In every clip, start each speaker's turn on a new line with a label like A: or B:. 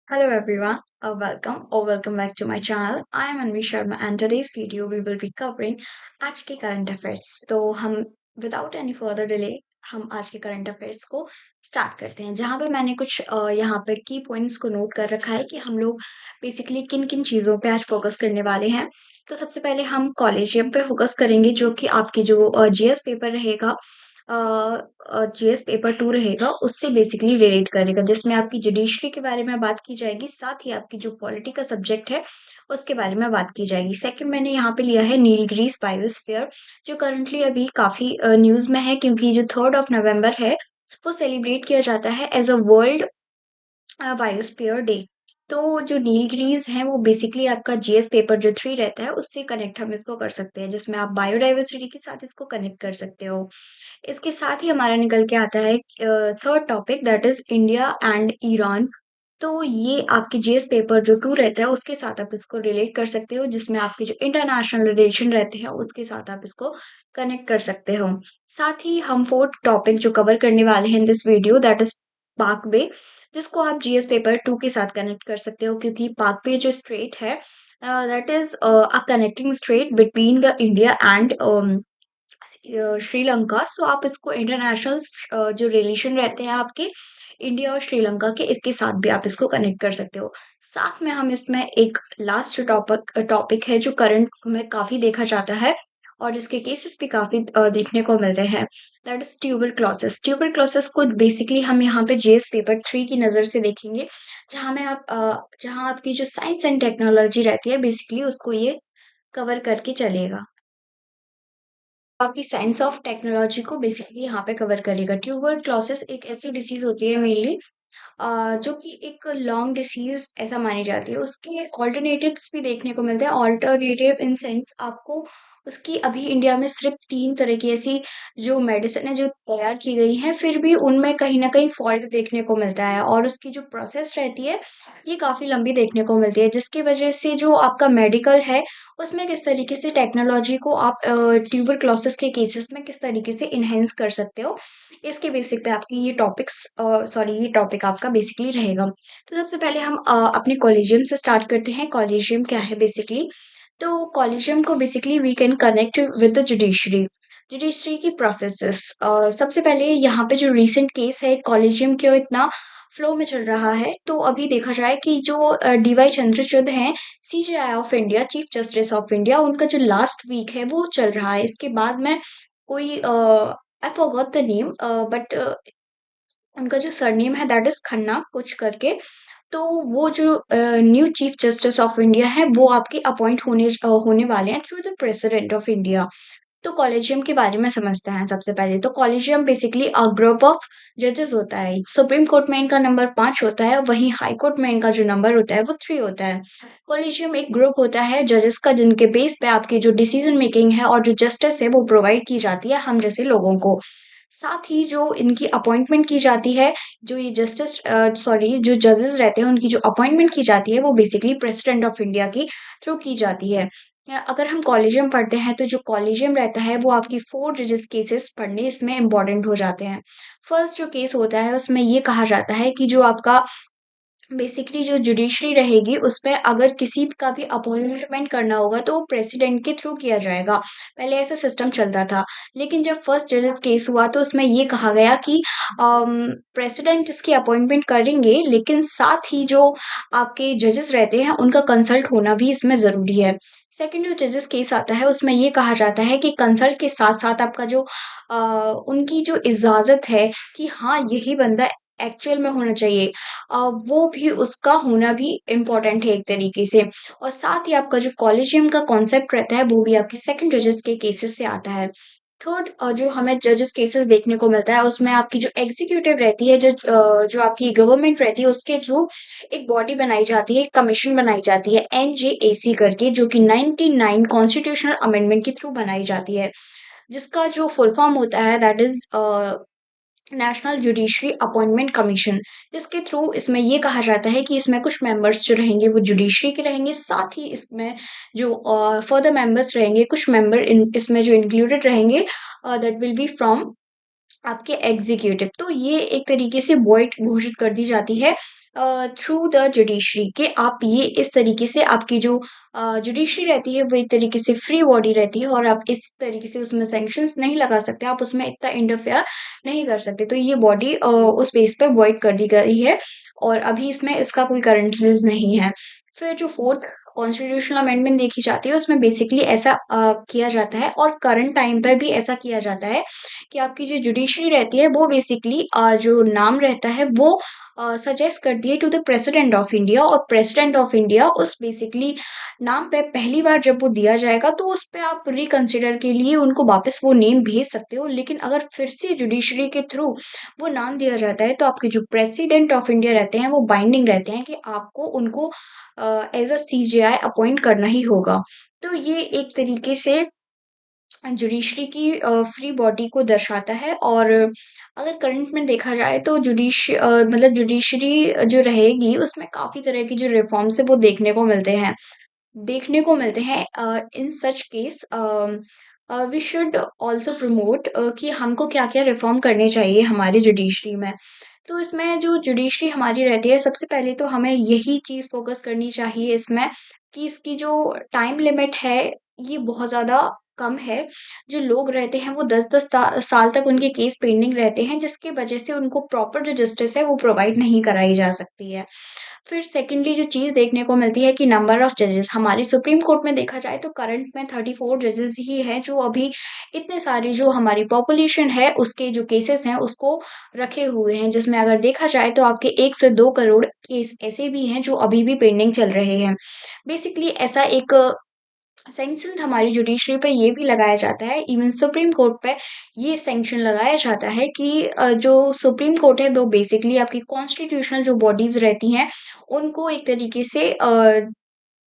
A: Hello everyone, welcome back to my channel. I am Anvi Sharma and today's video we will be covering आज के current affairs. तो हम without any further delay हम आज के current affairs को start करते हैं जहाँ पे मैंने कुछ यहाँ पे की पॉइंट्स को नोट कर रखा है कि हम लोग बेसिकली किन किन चीज़ों पे आज फोकस करने वाले हैं। तो सबसे पहले हम कॉलेजियम पे फोकस करेंगे जो कि आपकी जो जीएस पेपर रहेगा जीएस पेपर 2 रहेगा उससे बेसिकली रिलेट करेगा जिसमें आपकी जुडिशरी के बारे में बात की जाएगी साथ ही आपकी जो पॉलिटी का सब्जेक्ट है उसके बारे में बात की जाएगी। सेकंड मैंने यहाँ पे लिया है नीलगिरीज बायोस्फीयर जो करंटली अभी काफी न्यूज में है क्योंकि जो 3 नवंबर है वो सेलिब्रेट किया जाता है as a world biosphere day. तो जो नीलगिरीज हैं वो बेसिकली आपका जीएस पेपर जो 3 रहता है उससे कनेक्ट हम इसको कर सकते हैं जिसमें आप बायोडाइवर्सिटी के साथ इसको कनेक्ट कर सकते हो। इसके साथ ही हमारा निकल के आता है third topic that is India and Iran. तो ये आपके जीएस पेपर जो 2 रहता है उसके साथ आप इसको रिलेट कर सकते हो जिसमें आपके जो इंटरनेशनल रिलेशन रहते हैं उसके साथ आप इसको कनेक्ट कर सकते हो। साथ ही हम फोर्थ टॉपिक जो कवर करने वाले हैं in this video that is Palk Bay जिसको आप जीएस पेपर 2 के साथ कनेक्ट कर सकते हो क्योंकि पाकवे जो स्ट्रेट है that is a connecting strait between the India and Sri Lanka. So आप इसको इंटरनेशनल जो रिलेशन रहते हैं आपके इंडिया और श्रीलंका के इसके साथ भी आप इसको कनेक्ट कर सकते हो। साथ में हम इसमें एक लास्ट टॉपिक टॉपिक है जो करंट में काफी देखा जाता है और जिसके केसेस भी काफी देखने को मिलते हैं दैट इज ट्यूबरक्लोसिस। ट्यूबरक्लोसिस को बेसिकली हम यहाँ पे जेएस पेपर 3 की नजर से देखेंगे जहाँ आपकी जो साइंस एंड टेक्नोलॉजी रहती है बेसिकली उसको ये कवर करके चलेगा। आपकी साइंस ऑफ टेक्नोलॉजी को बेसिकली यहाँ पे कवर करेगा। ट्यूबरक्लोसिस एक ऐसी डिसीज होती है मेनली जो कि एक लॉन्ग डिसीज ऐसा मानी जाती है। उसके ऑल्टरनेटिव्स भी देखने को मिलते हैं। ऑल्टरनेटिव इन सेंस आपको उसकी अभी इंडिया में सिर्फ 3 तरह की ऐसी जो मेडिसिन है जो तैयार की गई है, फिर भी उनमें कहीं न कहीं फॉल्ट देखने को मिलता है और उसकी जो प्रोसेस रहती है, ये काफ़ी लंबी देखने को मिलती है, जिसकी वजह से जो आपका मेडिकल है, उसमें किस तरीके से टेक्नोलॉजी को आप ट्यूबरक्लोसिस के केसेस में किस तरीके से एनहांस कर सकते हो, इसके बेसिक पे आपकी ये टॉपिक आपका बेसिकली रहेगा। तो सबसे पहले हम अपने कॉलेजियम से स्टार्ट करते हैं। कॉलेजियम क्या है बेसिकली? तो कॉलेजियम को basically we can connect with the judiciary. Judiciary की प्रोसेसेस सबसे पहले यहाँ पे जो रीसेंट केस है कॉलेजियम क्यों इतना फ्लो में चल रहा है, तो अभी देखा जाए कि जो डीवाई चंद्रचूड़ हैं, CJI of India, chief justice of India, उनका जो लास्ट वीक है वो चल रहा है। इसके बाद में कोई I forgot the name but उनका जो सरनेम है दैट इज खन्ना कुछ करके। तो वो जो new chief justice of India है वो आपके अपॉइंट होने वाले हैं through the President of India. तो कॉलेजियम के बारे में समझते हैं सबसे पहले। तो collegium basically a group of जजेस होता है। सुप्रीम कोर्ट में इनका नंबर 5 होता है, वहीं हाई कोर्ट में इनका जो नंबर होता है वो 3 होता है। कॉलेजियम एक ग्रुप होता है जजेस का जिनके बेस पे आपकी जो डिसीजन मेकिंग है और जो जस्टिस है वो प्रोवाइड की जाती है हम जैसे लोगों को। साथ ही जो इनकी अपॉइंटमेंट की जाती है, जो ये जो जजेस रहते हैं उनकी जो अपॉइंटमेंट की जाती है वो बेसिकली प्रेसिडेंट ऑफ इंडिया की थ्रू की जाती है। अगर हम कॉलेजियम पढ़ते हैं तो जो कॉलेजियम रहता है वो आपकी 4 जजेस केसेस पढ़ने इसमें इम्पोर्टेंट हो जाते हैं। फर्स्ट जो केस होता है उसमें ये कहा जाता है कि जो आपका बेसिकली जो जुडिशरी रहेगी उसमें अगर किसी का भी अपॉइंटमेंट करना होगा तो वो प्रेसिडेंट के थ्रू किया जाएगा। पहले ऐसा सिस्टम चलता था, लेकिन जब फर्स्ट जजेस केस हुआ तो उसमें ये कहा गया कि प्रेसिडेंट इसकी अपॉइंटमेंट करेंगे, लेकिन साथ ही जो आपके जजेस रहते हैं उनका कंसल्ट होना भी इसमें ज़रूरी है। सेकंड जो जजेस केस आता है उसमें ये कहा जाता है कि कंसल्ट के साथ-साथ आपका जो उनकी जो इजाज़त है कि हाँ, यही बंदा एक्चुअल में होना चाहिए, वो भी उसका होना भी इम्पोर्टेंट है एक तरीके से। और साथ ही आपका जो कॉलेजियम का कॉन्सेप्ट रहता है वो भी आपके सेकंड जजेस के केसेस से आता है। थर्ड जो हमें जजेस केसेस देखने को मिलता है उसमें आपकी जो एग्जीक्यूटिव रहती है, जो आपकी गवर्नमेंट रहती है उसके थ्रू एक बॉडी बनाई जाती है, एक कमीशन बनाई जाती है एनजेएसी करके, जो कि 99 कॉन्स्टिट्यूशनल अमेंडमेंट के थ्रू बनाई जाती है। जिसका जो फुल फॉर्म होता है that is national judiciary appointment commission. जिसके थ्रू इसमें ये कहा जाता है कि इसमें कुछ मेंबर्स जो रहेंगे वो जुडिशरी के रहेंगे, साथ ही इसमें जो फर्दर मेंबर्स रहेंगे, कुछ मेंबर इसमें जो इंक्लूडेड रहेंगे दैट विल बी फ्रॉम आपके एग्जीक्यूटिव। तो ये एक तरीके से वॉइड घोषित कर दी जाती है थ्रू द जुडिशरी कि आप ये इस तरीके से आपकी जो जुडिशरी रहती है वो एक तरीके से फ्री बॉडी रहती है और आप इस तरीके से उसमें सैंक्शंस नहीं लगा सकते, आप उसमें इतना इंटरफेयर नहीं कर सकते। तो ये बॉडी उस बेस पे वॉइड कर दी गई है और अभी इसमें इसका कोई करंट यूज़ नहीं है। फिर जो फोर्थ कॉन्स्टिट्यूशनल अमेंडमेंट देखी जाती है उसमें बेसिकली ऐसा किया जाता है और करंट टाइम पे भी ऐसा किया जाता है कि आपकी जो जुडिशरी रहती है वो बेसिकली जो नाम रहता है वो सजेस्ट करती है to the President of India और प्रेसिडेंट ऑफ इंडिया उस बेसिकली नाम पे पहली बार जब वो दिया जाएगा तो उस पे आप रिकंसिडर के लिए उनको वापस वो नेम भेज सकते हो। लेकिन अगर फिर से जुडिशरी के थ्रू वो नाम दिया जाता है तो आपके जो प्रेसिडेंट ऑफ इंडिया रहते हैं वो बाइंडिंग रहते हैं कि आपको उनको एज अ सीजेआई अपॉइंट करना ही होगा। तो ये एक तरीके से जुडिशरी की फ्री बॉडी को दर्शाता है। और अगर करंट में देखा जाए तो मतलब जुडिशरी जो रहेगी उसमें काफ़ी तरह की जो रिफॉर्म्स है वो देखने को मिलते हैं in such case we should also promote कि हमको क्या-क्या रिफॉर्म करने चाहिए हमारी जुडिशरी में। तो इसमें जो जुडिशरी हमारी रहती है सबसे पहले तो हमें यही चीज़ फ़ोकस करनी चाहिए इसमें कि इसकी जो टाइम लिमिट है ये बहुत ज़्यादा कम है। जो लोग रहते हैं वो 10-10 साल तक उनके केस पेंडिंग रहते हैं जिसकी वजह से उनको प्रॉपर जो जस्टिस है वो प्रोवाइड नहीं कराई जा सकती है। फिर सेकंडली जो चीज़ देखने को मिलती है कि नंबर ऑफ जजेस हमारी सुप्रीम कोर्ट में देखा जाए तो करंट में 34 जजेस ही हैं जो अभी इतने सारे जो हमारी पॉपुलेशन है उसके जो केसेस हैं उसको रखे हुए हैं, जिसमें अगर देखा जाए तो आपके 1 से 2 करोड़ केस ऐसे भी हैं जो अभी भी पेंडिंग चल रहे हैं। बेसिकली ऐसा एक सैंक्शन हमारी जुडिशरी पे ये भी लगाया जाता है, इवन सुप्रीम कोर्ट पे ये सैंक्शन लगाया जाता है कि जो सुप्रीम कोर्ट है वो बेसिकली आपकी कॉन्स्टिट्यूशनल जो बॉडीज रहती हैं उनको एक तरीके से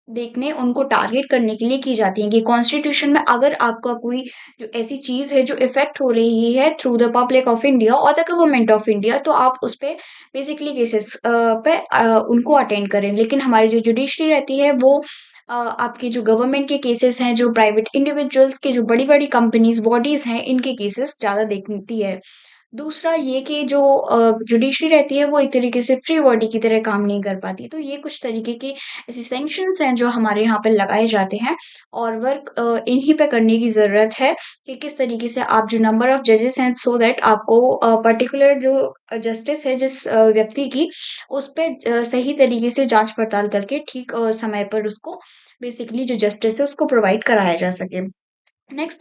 A: देखने उनको टारगेट करने के लिए की जाती हैं कि कॉन्स्टिट्यूशन में अगर आपका कोई जो ऐसी चीज़ है जो इफ़ेक्ट हो रही है through the public of India और द गवर्नमेंट ऑफ इंडिया तो आप उस पे बेसिकली केसेस पे उनको अटेंड करें। लेकिन हमारी जो जुडिशरी रहती है वो आपके जो गवर्नमेंट के केसेस हैं, जो प्राइवेट इंडिविजुअल्स के जो बड़ी-बड़ी कंपनीज़, बॉडीज़ हैं, इनके केसेस ज़्यादा देखती है। दूसरा ये कि जो जुडिशरी रहती है वो एक तरीके से फ्री बॉडी की तरह काम नहीं कर पाती। तो ये कुछ तरीके के ऐसे सैंक्शंस हैं जो हमारे यहाँ पे लगाए जाते हैं और वर्क इन्हीं पे करने की ज़रूरत है कि किस तरीके से आप जो नंबर ऑफ जजेस हैं सो दैट आपको पर्टिकुलर जो जस्टिस है जिस व्यक्ति की उस पे सही तरीके से जाँच पड़ताल करके ठीक समय पर उसको बेसिकली जो जस्टिस है उसको प्रोवाइड कराया जा सके। नेक्स्ट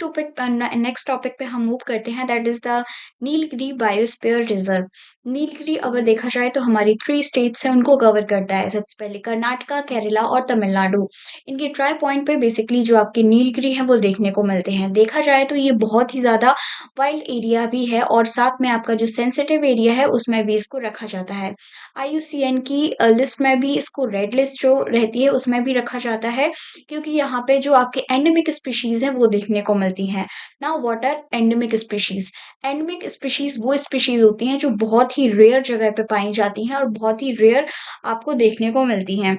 A: टॉपिक पे हम मूव करते हैं that is the Nilgiri biosphere reserve. Nilgiri अगर देखा जाए तो हमारी 3 स्टेट्स हैं उनको कवर करता है। सबसे पहले कर्नाटका, केरला और तमिलनाडु। इनके ट्राई पॉइंट पे बेसिकली जो आपके नीलगिरी हैं वो देखने को मिलते हैं। देखा जाए तो ये बहुत ही ज़्यादा वाइल्ड एरिया भी है और साथ में आपका जो सेंसिटिव एरिया है उसमें भी इसको रखा जाता है। आईयूसीएन की लिस्ट में भी इसको रेड लिस्ट जो रहती है उसमें भी रखा जाता है क्योंकि यहाँ पे जो आपके एंडेमिक स्पीशीज़ हैं वो देखने को मिलती हैं। Now what are endemic species? Endemic species वो स्पीशीज़ होती हैं जो बहुत ही रेयर जगह पे पाई जाती हैं और बहुत ही रेयर आपको देखने को मिलती हैं।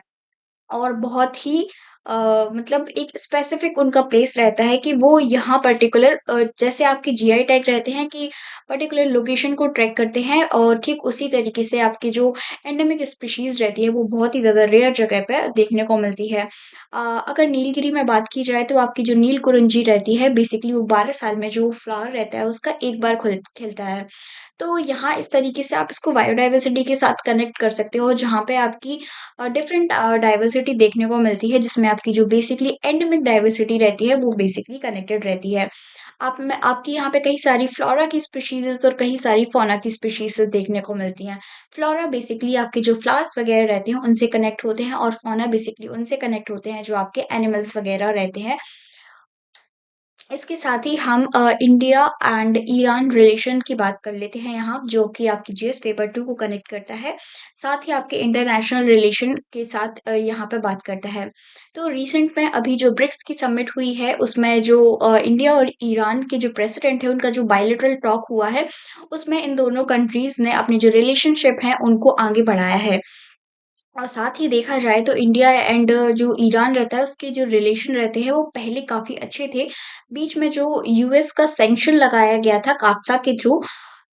A: और बहुत ही मतलब एक स्पेसिफिक उनका प्लेस रहता है कि वो यहाँ पर्टिकुलर जैसे आपके जीआई टैग रहते हैं कि पर्टिकुलर लोकेशन को ट्रैक करते हैं और ठीक उसी तरीके से आपकी जो एंडेमिक स्पीशीज़ रहती है वो बहुत ही ज़्यादा रेयर जगह पे देखने को मिलती है। अगर नीलगिरी में बात की जाए तो आपकी जो नीलकुरिंजी रहती है बेसिकली वो 12 साल में जो फ्लावर रहता है उसका एक बार खुल खिलता है। तो यहाँ इस तरीके से आप इसको बायोडायवर्सिटी के साथ कनेक्ट कर सकते हो जहाँ पे आपकी डिफरेंट डाइवर्सिटी देखने को मिलती है जिसमें आपकी जो बेसिकली एंडेमिक डाइवर्सिटी रहती है वो बेसिकली कनेक्टेड रहती है। आप में आपकी यहाँ पे कई सारी फ्लोरा की स्पीशीज़ और कई सारी फौना की स्पीशीज़ देखने को मिलती हैं। फ्लोरा बेसिकली आपके जो फ्लावर्स वगैरह रहते हैं उनसे कनेक्ट होते हैं और फौना बेसिकली उनसे कनेक्ट होते हैं जो आपके एनिमल्स वगैरह रहते हैं। इसके साथ ही हम इंडिया एंड ईरान रिलेशन की बात कर लेते हैं यहाँ, जो कि आपकी जीएस पेपर 2 को कनेक्ट करता है। साथ ही आपके इंटरनेशनल रिलेशन के साथ यहाँ पे बात करता है। तो रिसेंट में अभी जो ब्रिक्स की समिट हुई है, उसमें जो इंडिया और ईरान के जो प्रेसिडेंट हैं, उनका जो बायलैटरल टॉक हुआ है, उसमें इन दोनों कंट्रीज़ ने अपनी जो रिलेशनशिप है, उनको आगे बढ़ाया है। और साथ ही देखा जाए तो इंडिया एंड जो ईरान रहता है उसके जो रिलेशन रहते हैं वो पहले काफ़ी अच्छे थे। बीच में जो यूएस का सैंक्शन लगाया गया था काप्सा के थ्रू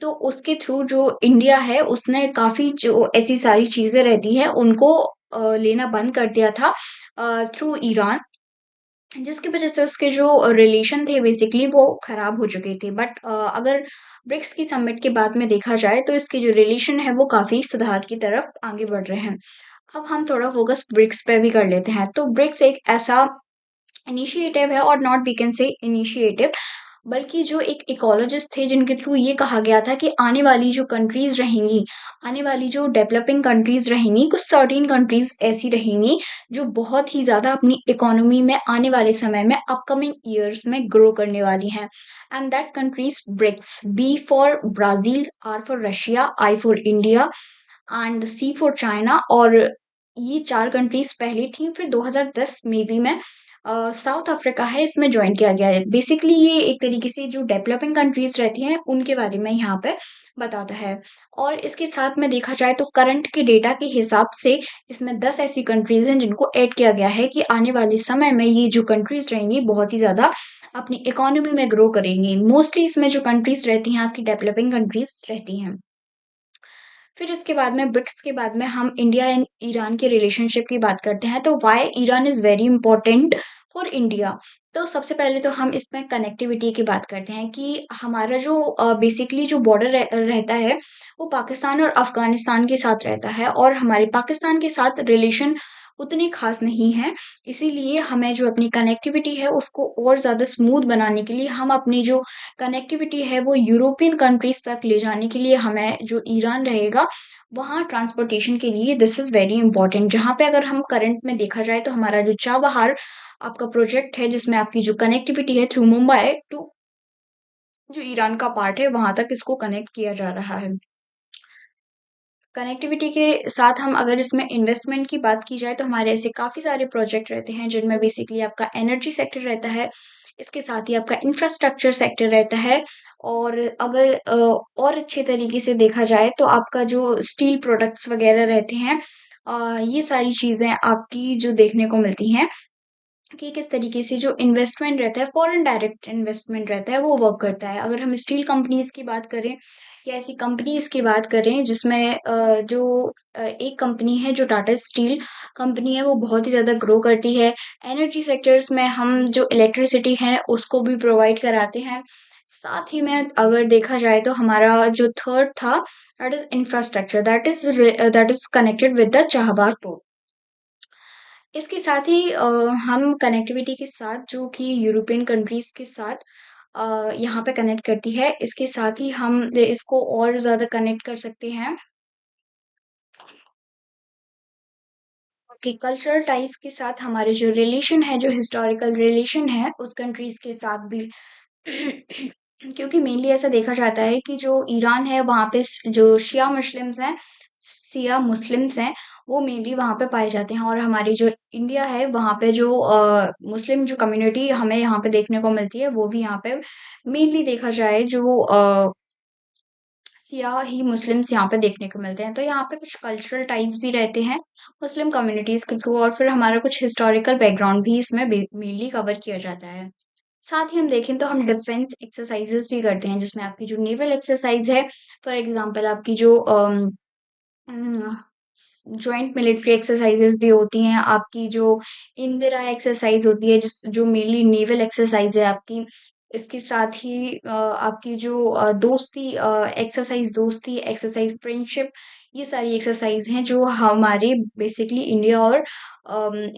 A: तो उसके थ्रू जो इंडिया है उसने काफ़ी जो ऐसी सारी चीज़ें रहती हैं उनको लेना बंद कर दिया था थ्रू ईरान, जिसकी वजह से उसके जो रिलेशन थे बेसिकली वो खराब हो चुके थे। बट अगर ब्रिक्स की समिट के बाद में देखा जाए तो इसके जो रिलेशन है वो काफ़ी सुधार की तरफ आगे बढ़ रहे हैं। अब हम थोड़ा फोकस ब्रिक्स पे भी कर लेते हैं। तो ब्रिक्स एक ऐसा इनिशिएटिव है, और not we can say initiative, बल्कि जो एक इकोलॉजिस्ट थे जिनके थ्रू ये कहा गया था कि आने वाली जो कंट्रीज रहेंगी, आने वाली जो डेवलपिंग कंट्रीज रहेंगी, कुछ सर्टेन कंट्रीज ऐसी रहेंगी जो बहुत ही ज़्यादा अपनी इकोनॉमी में आने वाले समय में अपकमिंग ईयर्स में ग्रो करने वाली हैं। And that countries BRICS, B for Brazil, R for Russia, I for India and C for China. और ये 4 कंट्रीज़ पहले थी, फिर 2010 में भी में साउथ अफ्रीका है इसमें जॉइन किया गया है। बेसिकली ये एक तरीके से जो डेवलपिंग कंट्रीज़ रहती हैं उनके बारे में यहाँ पे बताता है। और इसके साथ में देखा जाए तो करंट के डेटा के हिसाब से इसमें 10 ऐसी कंट्रीज़ हैं जिनको ऐड किया गया है कि आने वाले समय में ये जो कंट्रीज़ रहेंगी बहुत ही ज़्यादा अपनी इकोनॉमी में ग्रो करेंगी। मोस्टली इसमें जो कंट्रीज़ रहती हैं आपकी डेवलपिंग कंट्रीज़ रहती हैं। फिर इसके बाद में ब्रिक्स के बाद में हम इंडिया एंड ईरान के रिलेशनशिप की बात करते हैं। तो why Iran is very important for India. तो सबसे पहले तो हम इसमें कनेक्टिविटी की बात करते हैं कि हमारा जो बेसिकली जो बॉर्डर रहता है वो पाकिस्तान और अफ़गानिस्तान के साथ रहता है, और हमारे पाकिस्तान के साथ रिलेशन उतने ख़ास नहीं हैं। इसीलिए हमें जो अपनी कनेक्टिविटी है उसको और ज़्यादा स्मूथ बनाने के लिए, हम अपनी जो कनेक्टिविटी है वो यूरोपियन कंट्रीज़ तक ले जाने के लिए, हमें जो ईरान रहेगा वहाँ ट्रांसपोर्टेशन के लिए दिस इज़ वेरी इंपॉर्टेंट। जहाँ पे अगर हम करंट में देखा जाए तो हमारा जो चाबहार आपका प्रोजेक्ट है जिसमें आपकी जो कनेक्टिविटी है थ्रू मुंबई टू जो ईरान का पार्ट है वहाँ तक इसको कनेक्ट किया जा रहा है। कनेक्टिविटी के साथ हम अगर इसमें इन्वेस्टमेंट की बात की जाए तो हमारे ऐसे काफ़ी सारे प्रोजेक्ट रहते हैं जिनमें बेसिकली आपका एनर्जी सेक्टर रहता है, इसके साथ ही आपका इंफ्रास्ट्रक्चर सेक्टर रहता है। और अगर और अच्छे तरीके से देखा जाए तो आपका जो स्टील प्रोडक्ट्स वगैरह रहते हैं, ये सारी चीज़ें आपकी जो देखने को मिलती हैं कि किस तरीके से जो इन्वेस्टमेंट रहता है, फॉरेन डायरेक्ट इन्वेस्टमेंट रहता है, वो वर्क करता है। अगर हम स्टील कंपनीज़ की बात करें या ऐसी कंपनीज़ की बात करें जिसमें एक कंपनी है जो टाटा स्टील कंपनी है वो बहुत ही ज़्यादा ग्रो करती है। एनर्जी सेक्टर्स में हम जो इलेक्ट्रिसिटी है उसको भी प्रोवाइड कराते हैं। साथ ही में अगर देखा जाए तो हमारा जो थर्ड था that is infrastructure, that is connected with the Chabahar port. इसके साथ ही हम कनेक्टिविटी के साथ जो कि यूरोपियन कंट्रीज़ के साथ यहाँ पे कनेक्ट करती है, इसके साथ ही हम इसको और ज़्यादा कनेक्ट कर सकते हैं कि कल्चरल टाइज़ के साथ हमारे जो रिलेशन है, जो हिस्टोरिकल रिलेशन है, उस कंट्रीज़ के साथ भी। क्योंकि मेनली ऐसा देखा जाता है कि जो ईरान है वहाँ पे जो शिया मुस्लिम्स हैं वो मेनली वहाँ पे पाए जाते हैं, और हमारी जो इंडिया है वहाँ पे जो मुस्लिम जो कम्युनिटी हमें यहाँ पे देखने को मिलती है वो भी यहाँ पे मेनली देखा जाए जो सिया ही मुस्लिम्स यहाँ पे देखने को मिलते हैं। तो यहाँ पे कुछ कल्चरल टाइज भी रहते हैं मुस्लिम कम्युनिटीज़ के थ्रू, और फिर हमारा कुछ हिस्टोरिकल बैकग्राउंड भी इसमें मेनली कवर किया जाता है। साथ ही हम देखें तो हम डिफेंस एक्सरसाइजेस भी करते हैं जिसमें आपकी जो नेवल एक्सरसाइज है, फॉर एग्जांपल आपकी जो जॉइंट मिलिट्री एक्सरसाइजेस भी होती हैं, आपकी जो इंदिरा एक्सरसाइज होती है जिस जो मेनली नेवल एक्सरसाइज है आपकी। इसके साथ ही आपकी जो दोस्ती एक्सरसाइज फ्रेंडशिप, ये सारी एक्सरसाइज हैं जो हमारे बेसिकली इंडिया और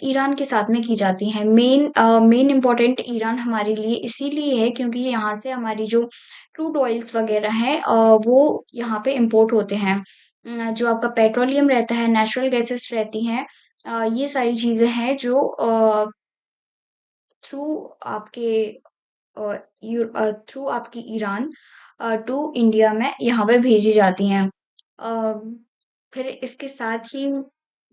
A: ईरान के साथ में की जाती हैं। मेन इम्पोर्टेंट ईरान हमारे लिए इसीलिए है क्योंकि यहाँ से हमारी जो क्रूड ऑयल्स वगैरह हैं वो यहाँ पे इंपोर्ट होते हैं। जो आपका पेट्रोलियम रहता है, नेचुरल गैसेस रहती हैं, ये सारी चीज़ें हैं जो थ्रू आपके थ्रू आपकी ईरान टू इंडिया में यहाँ पे भेजी जाती हैं। फिर इसके साथ ही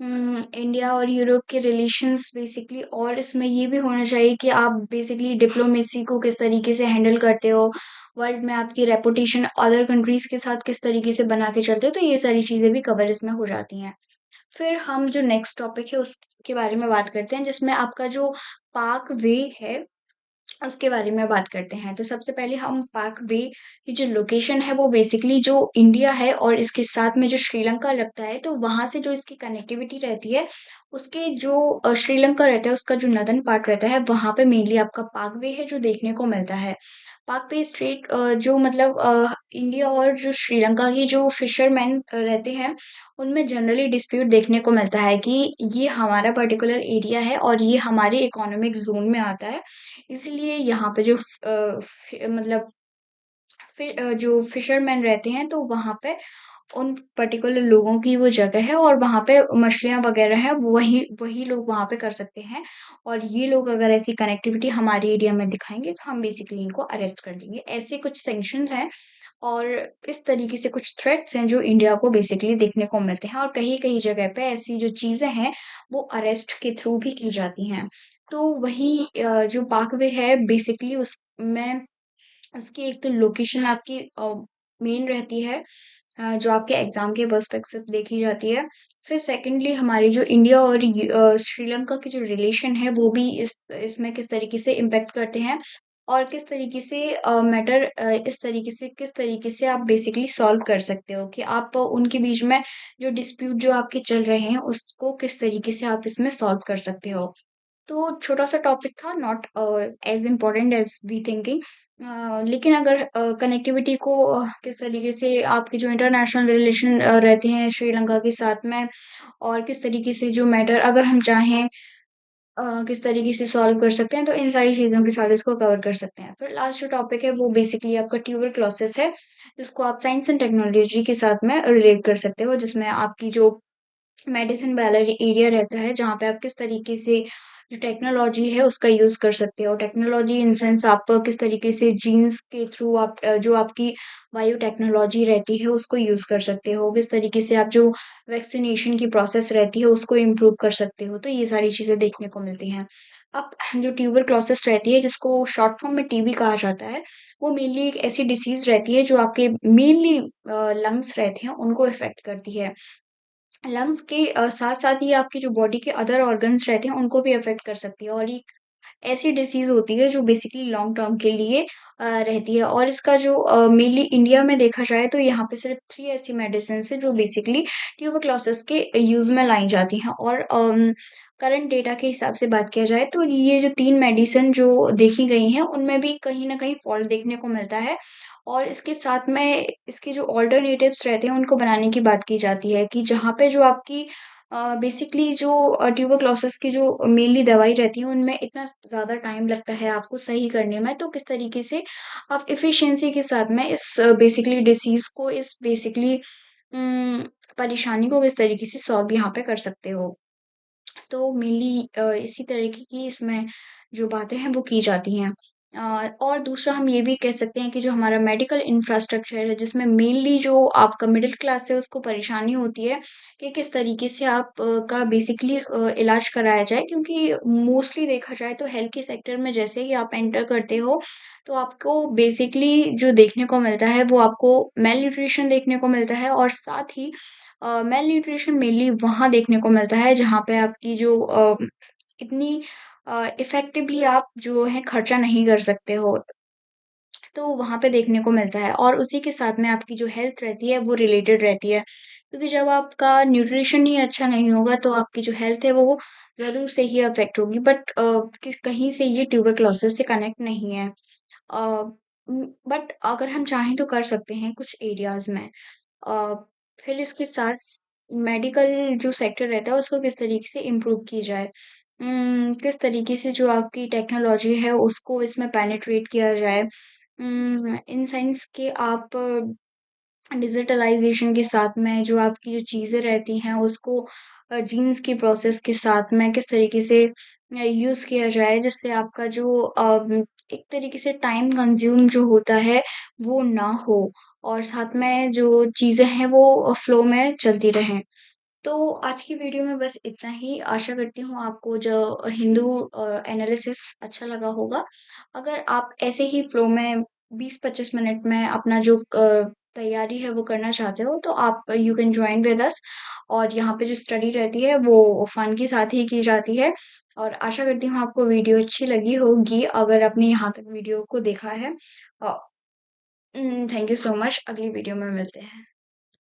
A: इंडिया और यूरोप के रिलेशंस बेसिकली, और इसमें ये भी होना चाहिए कि आप बेसिकली डिप्लोमेसी को किस तरीके से हैंडल करते हो, वर्ल्ड में आपकी रेपुटेशन अदर कंट्रीज़ के साथ किस तरीके से बना के चलते हो, तो ये सारी चीज़ें भी कवर इसमें हो जाती हैं। फिर हम जो नेक्स्ट टॉपिक है उसके बारे में बात करते हैं जिसमें आपका जो पाक वे है उसके बारे में बात करते हैं। तो सबसे पहले हम पाक वे की जो लोकेशन है वो बेसिकली जो इंडिया है और इसके साथ में जो श्रीलंका लगता है, तो वहाँ से जो इसकी कनेक्टिविटी रहती है, उसके जो श्रीलंका रहता है उसका जो नॉर्दर्न पार्ट रहता है, वहाँ पे मेनली आपका पाक वे है जो देखने को मिलता है। पाक वे स्ट्रेट जो मतलब इंडिया और जो श्रीलंका के जो फिशरमैन रहते हैं, उनमें जनरली डिस्प्यूट देखने को मिलता है कि ये हमारा पर्टिकुलर एरिया है और ये हमारे इकोनॉमिक ज़ोन में आता है। इसलिए यहाँ पे जो मतलब जो फिशरमैन रहते हैं तो वहाँ पे उन पर्टिकुलर लोगों की वो जगह है और वहाँ पे मछलियाँ वगैरह हैं वही वही लोग वहाँ पे कर सकते हैं। और ये लोग अगर ऐसी कनेक्टिविटी हमारे एरिया में दिखाएँगे तो हम बेसिकली इनको अरेस्ट कर लेंगे। ऐसे कुछ सैंक्शंस हैं और इस तरीके से कुछ थ्रेट्स हैं जो इंडिया को बेसिकली देखने को मिलते हैं और कहीं-कहीं जगह पे ऐसी जो चीज़ें हैं वो अरेस्ट के थ्रू भी की जाती हैं। तो वही जो पाकवे है बेसिकली उसमें उसकी एक तो लोकेशन आपकी मेन रहती है, जो आपके एग्ज़ाम के पर्सपेक्टिव से देखी जाती है। फिर सेकंडली हमारी जो इंडिया और श्रीलंका की जो रिलेशन है वो भी इसमें किस तरीके से इम्पैक्ट करते हैं और किस तरीके से मैटर इस तरीके से किस तरीके से आप बेसिकली सॉल्व कर सकते हो कि आप उनके बीच में जो डिस्प्यूट जो आपके चल रहे हैं उसको किस तरीके से आप इसमें सॉल्व कर सकते हो। तो छोटा-सा टॉपिक था, not as important as we thinking. लेकिन अगर कनेक्टिविटी को किस तरीके से आपके जो इंटरनेशनल रिलेशन रहते हैं श्रीलंका के साथ में और किस तरीके से जो मैटर अगर हम चाहें किस तरीके से सॉल्व कर सकते हैं, तो इन सारी चीज़ों के साथ इसको कवर कर सकते हैं। फिर लास्ट जो टॉपिक है वो बेसिकली आपका ट्यूबरक्लोसिस है, जिसको आप साइंस एंड टेक्नोलॉजी के साथ में रिलेट कर सकते हो, जिसमें आपकी जो मेडिसिन वाला एरिया रहता है जहाँ पे आप किस तरीके से जो टेक्नोलॉजी है उसका यूज़ कर सकते हो। टेक्नोलॉजी इन सेंस आप किस तरीके से जीन्स के थ्रू आप जो आपकी बायोटेक्नोलॉजी रहती है उसको यूज़ कर सकते हो। किस तरीके से आप जो वैक्सीनेशन की प्रोसेस रहती है उसको इम्प्रूव कर सकते हो। तो ये सारी चीज़ें देखने को मिलती हैं। अब जो ट्यूबरक्लोसिस रहती है जिसको शॉर्ट फॉर्म में टीबी कहा जाता है, वो मेनली एक ऐसी डिसीज़ रहती है जो आपके मेनली लंग्स रहते हैं उनको इफ़ेक्ट करती है। लंग्स के साथ-साथ ही आपकी जो बॉडी के अदर ऑर्गन्स रहते हैं, उनको भी अफ़ेक्ट कर सकती है और एक ऐसी डिसीज़ होती है जो बेसिकली लॉन्ग टर्म के लिए रहती है और इसका जो मेनली इंडिया में देखा जाए तो यहाँ पे सिर्फ़ 3 ऐसी मेडिसिन्स हैं जो बेसिकली ट्यूबरक्लोसिस के यूज़ में लाई जाती हैं और करंट डेटा के हिसाब से बात किया जाए तो ये जो 3 मेडिसिन जो देखी गई हैं, उनमें भी कहीं न कहीं फ़ॉल्ट देखने को मिलता है और इसके साथ में इसके जो अल्टरनेटिव्स रहते हैं, उनको बनाने की बात की जाती है कि जहाँ पे जो आपकी बेसिकली जो ट्यूबरक्लोसिस की जो मेनली दवाई रहती है, उनमें इतना ज़्यादा टाइम लगता है आपको सही करने में, तो किस तरीके से आप एफ़िशिएंसी के साथ में इस बेसिकली डिसीज़ को इस बेसिकली उम, परेशानी को किस तरीके से सॉल्व यहाँ पे कर सकते हो। तो मेनली इसी तरीके की इसमें जो बातें हैं वो की जाती हैं। और दूसरा हम ये भी कह सकते हैं कि जो हमारा मेडिकल इंफ्रास्ट्रक्चर है जिसमें मेनली जो आपका मिडिल क्लास है उसको परेशानी होती है कि किस तरीके से आप का बेसिकली इलाज कराया जाए क्योंकि मोस्टली देखा जाए तो हेल्थ के सेक्टर में जैसे ही आप एंटर करते हो तो आपको बेसिकली जो देखने को मिलता है वो आपको मेल न्यूट्रिशन देखने को मिलता है और साथ ही मेल न्यूट्रिशन मेनली वहाँ देखने को मिलता है जहाँ पे आपकी जो इतनी इफ़ेक्टिवली आप जो है खर्चा नहीं कर सकते हो। तो वहाँ पे देखने को मिलता है और उसी के साथ में आपकी जो हेल्थ रहती है वो रिलेटेड रहती है। क्योंकि जब आपका न्यूट्रिशन ही अच्छा नहीं होगा तो आपकी जो हेल्थ है वो ज़रूर से ही अफ़ेक्ट होगी बट कि कहीं से ये ट्यूबरक्लोसिस से कनेक्ट नहीं है। बट अगर हम चाहें तो कर सकते हैं कुछ एरियाज़ में। अ, फिर इसके साथ मेडिकल जो सेक्टर रहता है उसको किस तरीके से इम्प्रूव की जाए। किस तरीके से जो आपकी टेक्नोलॉजी है उसको इसमें पेनिट्रेट किया जाए। इन सेंस कि आप डिजिटलाइज़ेशन के साथ में जो आपकी जो चीज़ें रहती हैं उसको जीन्स की प्रोसेस के साथ में किस तरीके से यूज़ किया जाए जिससे आपका जो एक तरीके से टाइम कंज़्यूम जो होता है वो ना हो और साथ में जो चीज़ें हैं वो फ्लो में चलती रहें। तो आज की वीडियो में बस इतना ही। आशा करती हूँ आपको जो हिंदू एनालिसिस अच्छा लगा होगा। अगर आप ऐसे ही फ्लो में 20-25 मिनट में अपना जो तैयारी है वो करना चाहते हो तो आप you can join with us. और यहाँ पे जो स्टडी रहती है वो फन के साथ ही की जाती है। और आशा करती हूँ आपको वीडियो अच्छी लगी होगी अगर आपने यहाँ तक वीडियो को देखा है। थैंक यू सो मच, अगली वीडियो में मिलते हैं।